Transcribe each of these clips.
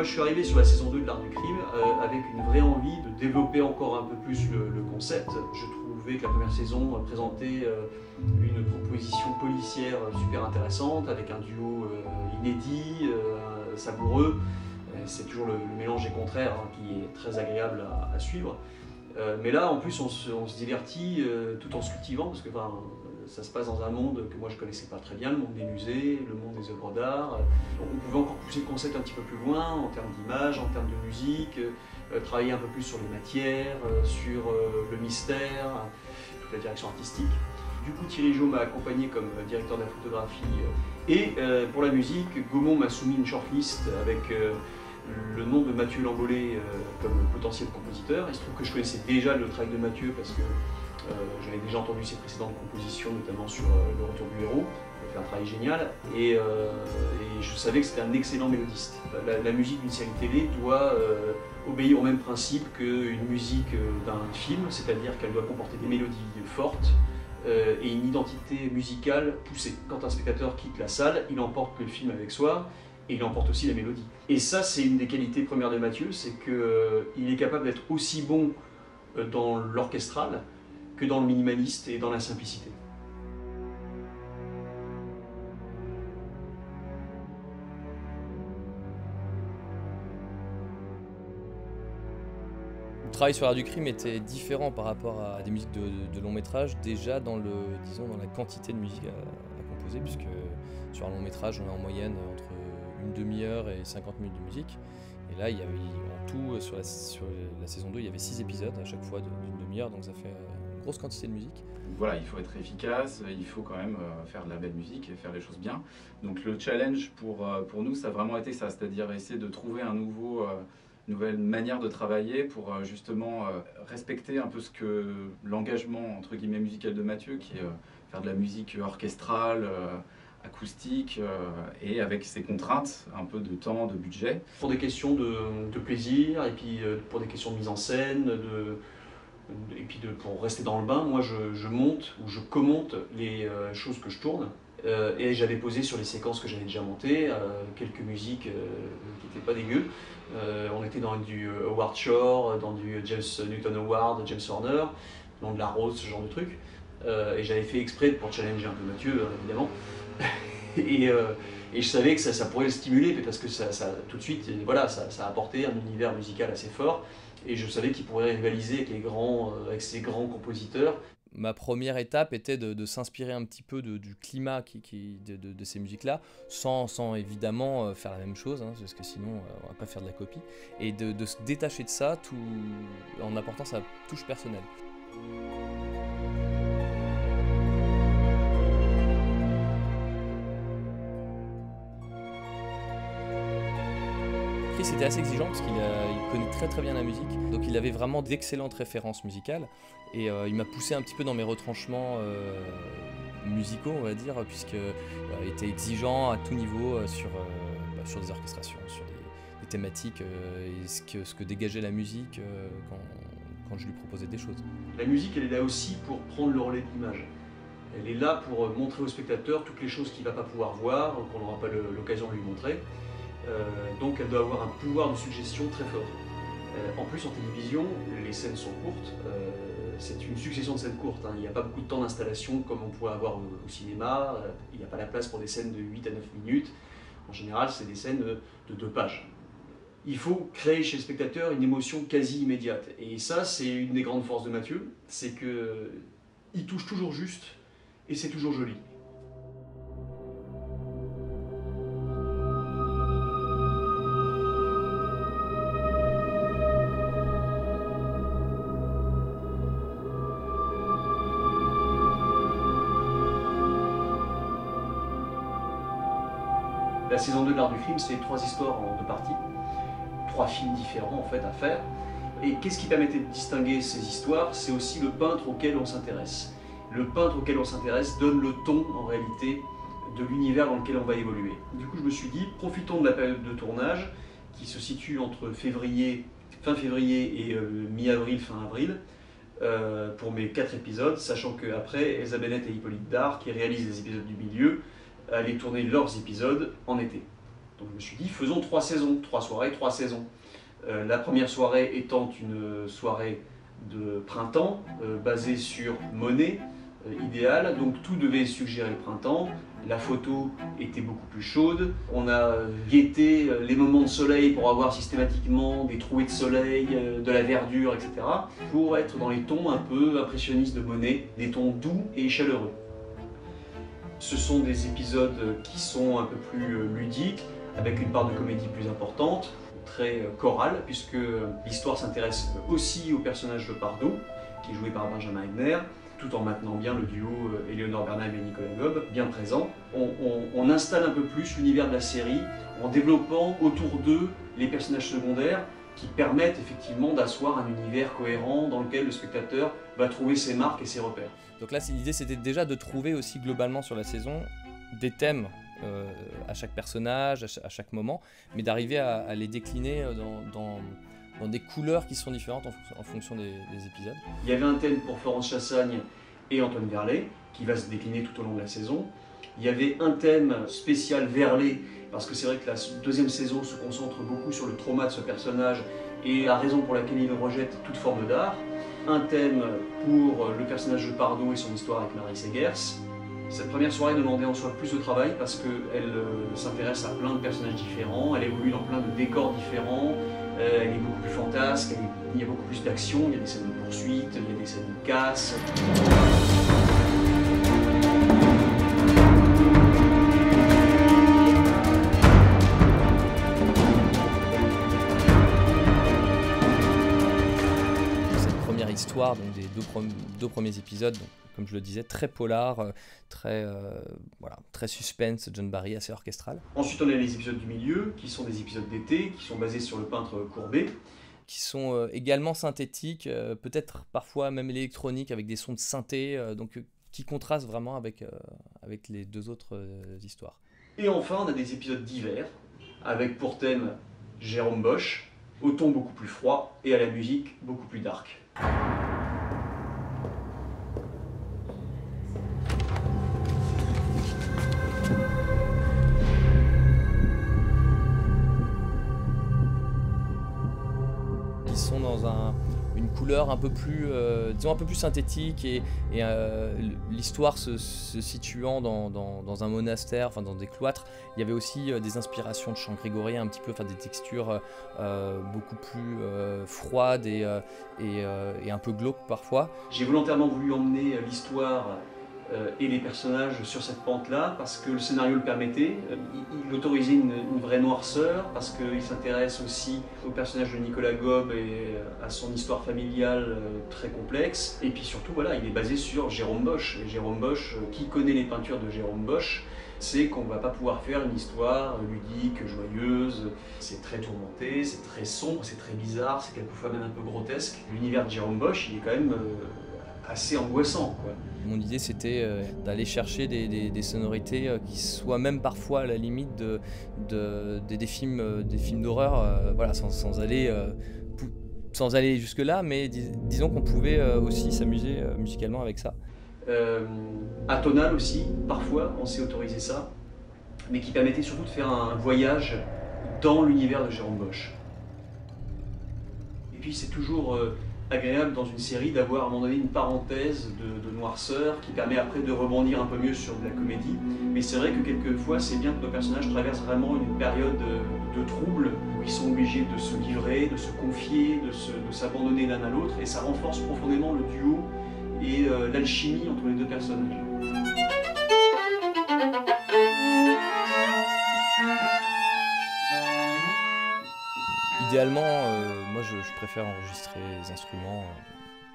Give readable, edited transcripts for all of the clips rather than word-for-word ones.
Moi je suis arrivé sur la saison 2 de l'Art du crime avec une vraie envie de développer encore un peu plus le concept. Je trouvais que la première saison présentait une proposition policière super intéressante avec un duo inédit, savoureux. C'est toujours le mélange des contraires qui est très agréable à suivre. Mais là en plus on se divertit tout en se cultivant parce que ça se passe dans un monde que moi je connaissais pas très bien, le monde des musées, le monde des œuvres d'art. On pouvait encore pousser le concept un petit peu plus loin en termes d'image, en termes de musique, travailler un peu plus sur les matières, sur le mystère, toute la direction artistique. Du coup Thierry Jo m'a accompagné comme directeur de la photographie et pour la musique, Gaumont m'a soumis une shortlist avec le nom de Mathieu Langollet comme potentiel compositeur. Il se trouve que je connaissais déjà le travail de Mathieu parce que j'avais déjà entendu ses précédentes compositions, notamment sur Le Retour du Héros. Il a fait un travail génial et je savais que c'était un excellent mélodiste. La musique d'une série télé doit obéir au même principe qu'une musique d'un film, c'est-à-dire qu'elle doit comporter des mélodies fortes et une identité musicale poussée. Quand un spectateur quitte la salle, il emporte le film avec soi et il emporte aussi la mélodie. Et ça, c'est une des qualités premières de Mathieu, c'est qu'il est capable d'être aussi bon dans l'orchestral que dans le minimaliste et dans la simplicité. Le travail sur l'Art du crime était différent par rapport à des musiques de long métrage, déjà dans la quantité de musique à composer, puisque sur un long métrage on est en moyenne entre une demi-heure et 50 minutes de musique. Et là, il y avait en tout, sur la saison 2, il y avait 6 épisodes à chaque fois d'une demi-heure, donc ça fait une grosse quantité de musique. Voilà, il faut être efficace, il faut quand même faire de la belle musique et faire les choses bien. Donc le challenge pour nous, ça a vraiment été ça, c'est-à-dire essayer de trouver une nouvelle manière de travailler pour justement respecter un peu l'engagement entre guillemets musical de Mathieu, qui est faire de la musique orchestrale, acoustique et avec ses contraintes, un peu de temps, de budget. Pour des questions de plaisir et puis pour des questions de mise en scène, et puis pour rester dans le bain, moi je monte ou je commente les choses que je tourne. Et j'avais posé sur les séquences que j'avais déjà montées, quelques musiques qui n'étaient pas dégueu. On était dans du Howard Shore, dans du James Newton Howard, James Horner, dans de la Rose, ce genre de truc. Et j'avais fait exprès pour challenger un peu Mathieu, évidemment. et je savais que ça pourrait le stimuler parce que ça tout de suite, voilà, ça a apporté un univers musical assez fort. Et je savais qu'il pourrait rivaliser avec ces grands compositeurs. Ma première étape était de s'inspirer un petit peu du climat de ces musiques-là, sans évidemment faire la même chose, hein, parce que sinon on va pas faire de la copie, et de se détacher de ça en apportant sa touche personnelle. Chris était assez exigeant parce qu'il connaît très très bien la musique, donc il avait vraiment d'excellentes références musicales et il m'a poussé un petit peu dans mes retranchements musicaux, on va dire, puisqu'il était exigeant à tout niveau sur des orchestrations, sur des thématiques et ce que dégageait la musique quand je lui proposais des choses. La musique, elle est là aussi pour prendre le relais de l'image. Elle est là pour montrer au spectateur toutes les choses qu'il ne va pas pouvoir voir, qu'on n'aura pas l'occasion de lui montrer. Donc elle doit avoir un pouvoir de suggestion très fort. En plus en télévision, les scènes sont courtes, c'est une succession de scènes courtes, hein. Il n'y a pas beaucoup de temps d'installation comme on pourrait avoir au cinéma, il n'y a pas la place pour des scènes de 8 à 9 minutes, en général c'est des scènes de 2 pages. Il faut créer chez le spectateur une émotion quasi immédiate, et ça c'est une des grandes forces de Mathieu, c'est qu'il touche toujours juste et c'est toujours joli. La saison 2 de l'Art du crime, c'est 3 histoires en 2 parties, 3 films différents en fait à faire. Et qu'est-ce qui permettait de distinguer ces histoires? C'est aussi le peintre auquel on s'intéresse. Le peintre auquel on s'intéresse donne le ton en réalité de l'univers dans lequel on va évoluer. Du coup je me suis dit, profitons de la période de tournage qui se situe entre fin février et mi-avril, fin avril, pour mes 4 épisodes, sachant qu'après Elsa Bennett et Hippolyte Dard, qui réalisent les épisodes du milieu, allaient tourner leurs épisodes en été. Donc je me suis dit, faisons 3 saisons, 3 soirées, 3 saisons. La première soirée étant une soirée de printemps, basée sur Monet, idéal, donc tout devait suggérer le printemps. La photo était beaucoup plus chaude. On a guetté les moments de soleil pour avoir systématiquement des trouées de soleil, de la verdure, etc. Pour être dans les tons un peu impressionnistes de Monet, des tons doux et chaleureux. Ce sont des épisodes qui sont un peu plus ludiques, avec une part de comédie plus importante, très chorale, puisque l'histoire s'intéresse aussi au personnage de Pardo, qui est joué par Benjamin Ebner, tout en maintenant bien le duo Éléonore Bernheim et Nicolas Gobe, bien présent. On installe un peu plus l'univers de la série en développant autour d'eux les personnages secondaires qui permettent effectivement d'asseoir un univers cohérent dans lequel le spectateur va trouver ses marques et ses repères. Donc là, l'idée c'était déjà de trouver aussi globalement sur la saison des thèmes à chaque personnage, à chaque moment, mais d'arriver à les décliner dans des couleurs qui sont différentes en fonction des épisodes. Il y avait un thème pour Florence Chassagne et Antoine Verlet, qui va se décliner tout au long de la saison. Il y avait un thème spécial Verlet, parce que c'est vrai que la deuxième saison se concentre beaucoup sur le trauma de ce personnage et la raison pour laquelle il rejette toute forme d'art. Un thème pour le personnage de Pardo et son histoire avec Marie Segers. Cette première soirée demandait en soi plus de travail parce qu'elle s'intéresse à plein de personnages différents, elle évolue dans plein de décors différents, elle est beaucoup plus fantasque, il y a beaucoup plus d'action, il y a des scènes de poursuite, il y a des scènes de casse. Cette première histoire, donc des deux premiers épisodes, donc, comme je le disais, très polar, très suspense, John Barry, assez orchestral. Ensuite, on a les épisodes du milieu, qui sont des épisodes d'été, qui sont basés sur le peintre Courbet. Qui sont également synthétiques, peut-être parfois même électroniques, avec des sons de synthé, qui contrastent vraiment avec les deux autres histoires. Et enfin, on a des épisodes d'hiver, avec pour thème Jérôme Bosch, au ton beaucoup plus froid et à la musique beaucoup plus dark. Dans une couleur un peu plus, disons un peu plus synthétique et l'histoire se situant dans un monastère, enfin dans des cloîtres, il y avait aussi des inspirations de chants grégoriens un petit peu, enfin des textures beaucoup plus froides et un peu glauques parfois. J'ai volontairement voulu emmener l'histoire et les personnages sur cette pente-là, parce que le scénario le permettait. Il autorisait une vraie noirceur, parce qu'il s'intéresse aussi au personnage de Nicolas Gobe et à son histoire familiale très complexe. Et puis surtout, voilà, il est basé sur Jérôme Bosch. Et Jérôme Bosch, qui connaît les peintures de Jérôme Bosch, sait qu'on ne va pas pouvoir faire une histoire ludique, joyeuse. C'est très tourmenté, c'est très sombre, c'est très bizarre, c'est quelquefois même un peu grotesque. L'univers de Jérôme Bosch, il est quand même assez angoissant, quoi. Mon idée c'était d'aller chercher des sonorités qui soient même parfois à la limite des films d'horreur, voilà, sans aller jusque-là, mais disons qu'on pouvait aussi s'amuser musicalement avec ça. Atonal aussi, parfois on s'est autorisé ça, mais qui permettait surtout de faire un voyage dans l'univers de Jérôme Bosch. Et puis c'est toujours agréable dans une série d'avoir à un moment donné une parenthèse de noirceur qui permet après de rebondir un peu mieux sur de la comédie. Mais c'est vrai que quelquefois c'est bien que nos personnages traversent vraiment une période de trouble où ils sont obligés de se livrer, de se confier, de s'abandonner l'un à l'autre, et ça renforce profondément le duo et l'alchimie entre les deux personnages. Idéalement, moi je préfère enregistrer les instruments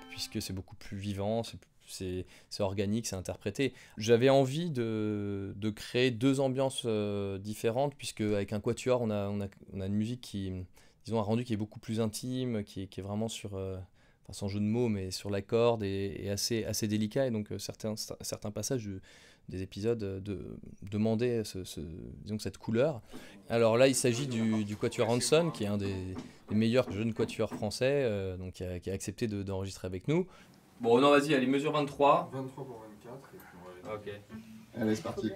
puisque c'est beaucoup plus vivant, c'est organique, c'est interprété. J'avais envie de créer deux ambiances différentes, puisque avec un quatuor on a une musique qui, disons, un rendu qui est beaucoup plus intime, qui est vraiment sur, enfin sans jeu de mots, mais sur la corde et assez délicat, et donc certains passages des épisodes demandaient disons, cette couleur. Alors là, il s'agit du Quatuor Hanson, qui est un des meilleurs jeunes quatuors français, donc qui a accepté d'enregistrer avec nous. Bon, non, vas-y, allez, mesure 23. 23 pour 24, et puis on va aller. Ok. Allez, c'est parti.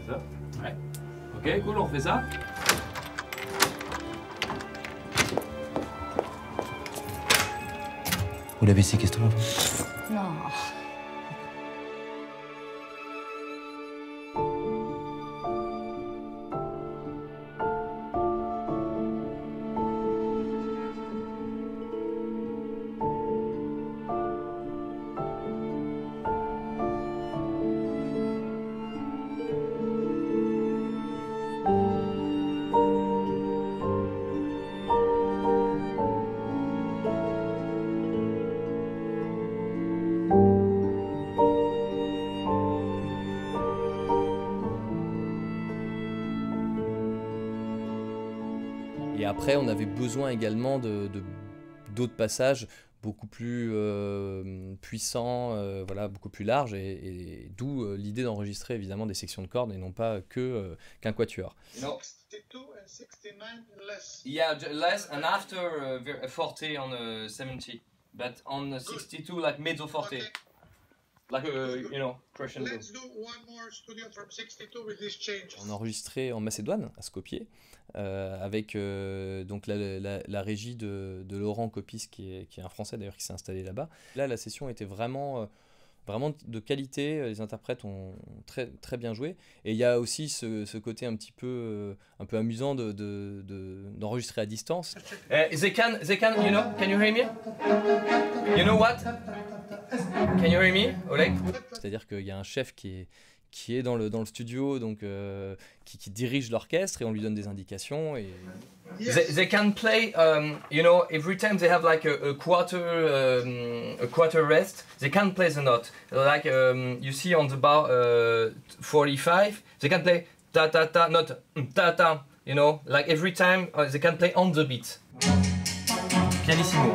Ça? Ouais. Ok, cool, on refait ça. Vous l'avez séquestré en fait? Non. Et après, on avait besoin également d'autres passages beaucoup plus puissants, voilà, beaucoup plus larges, et d'où l'idée d'enregistrer évidemment des sections de cordes et non pas qu'un quatuor. 62 and 69 less. Yeah, less and after 40 on 70, but on 62 like mezzo forte, Okay. like you know, crescendo. Let's do one more studio from 62 with these changes. On a enregistré en Macédoine, à Skopje, avec donc la régie de Laurent Copis, qui est un Français d'ailleurs qui s'est installé là-bas. Là, la session était vraiment de qualité, les interprètes ont très bien joué. Et il y a aussi ce côté un peu amusant d'enregistrer à distance. They can, you know, can you hear me? You know what? Can you hear me, Oleg? C'est-à-dire qu'il y a un chef qui est dans le studio, donc qui dirige l'orchestre, et on lui donne des indications. Et... Yes. They can play, you know, every time they have like a quarter rest, they can play the note. Like you see on the bar 45, they can play ta ta ta, not ta ta, you know, like every time they can play on the beat. Pianissimo.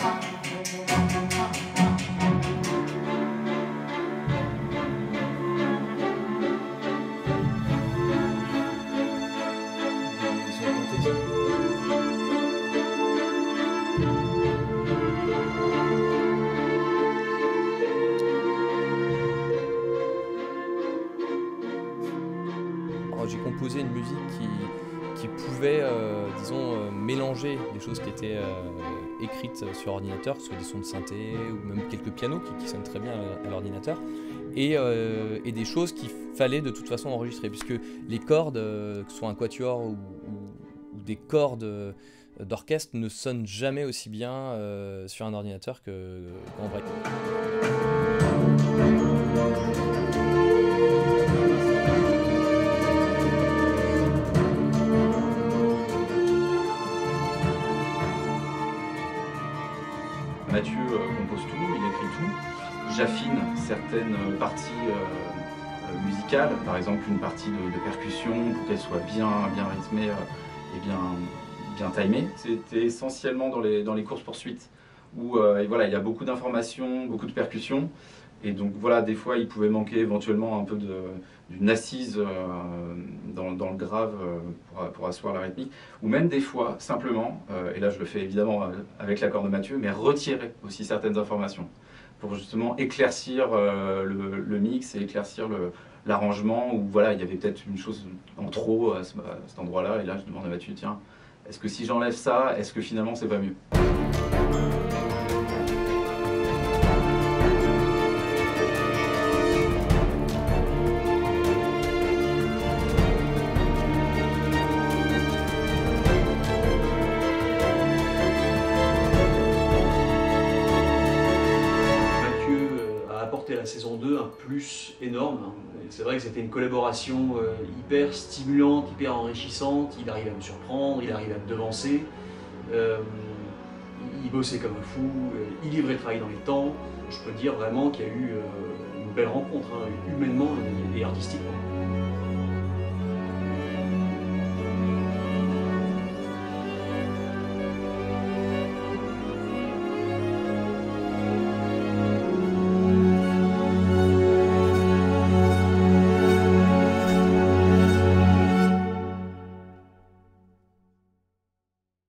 J'ai composé une musique qui pouvait, disons, mélanger des choses qui étaient écrites sur ordinateur, que ce soit des sons de synthé ou même quelques pianos qui sonnent très bien à l'ordinateur, et des choses qu'il fallait de toute façon enregistrer, puisque les cordes, que ce soit un quatuor ou des cordes d'orchestre, ne sonnent jamais aussi bien sur un ordinateur qu'en vrai. Mathieu compose tout, il écrit tout. J'affine certaines parties musicales, par exemple une partie de percussion pour qu'elle soit bien rythmée et bien timée. C'était essentiellement dans les courses-poursuites où voilà, il y a beaucoup d'informations, beaucoup de percussions. Et donc voilà, des fois il pouvait manquer éventuellement un peu d'une assise dans le grave pour asseoir la rythmique. Ou même des fois, simplement, et là je le fais évidemment avec l'accord de Mathieu, mais retirer aussi certaines informations pour justement éclaircir le mix et éclaircir l'arrangement, où voilà, il y avait peut-être une chose en trop à cet endroit-là. Et là je demande à Mathieu, tiens, est-ce que si j'enlève ça, est-ce que finalement c'est pas mieux ? La saison 2 un plus énorme. C'est vrai que c'était une collaboration hyper stimulante, hyper enrichissante. Il arrive à me surprendre, il arrive à me devancer. Il bossait comme un fou, il livrait le travail dans les temps. Je peux dire vraiment qu'il y a eu une belle rencontre, hein, humainement et artistiquement.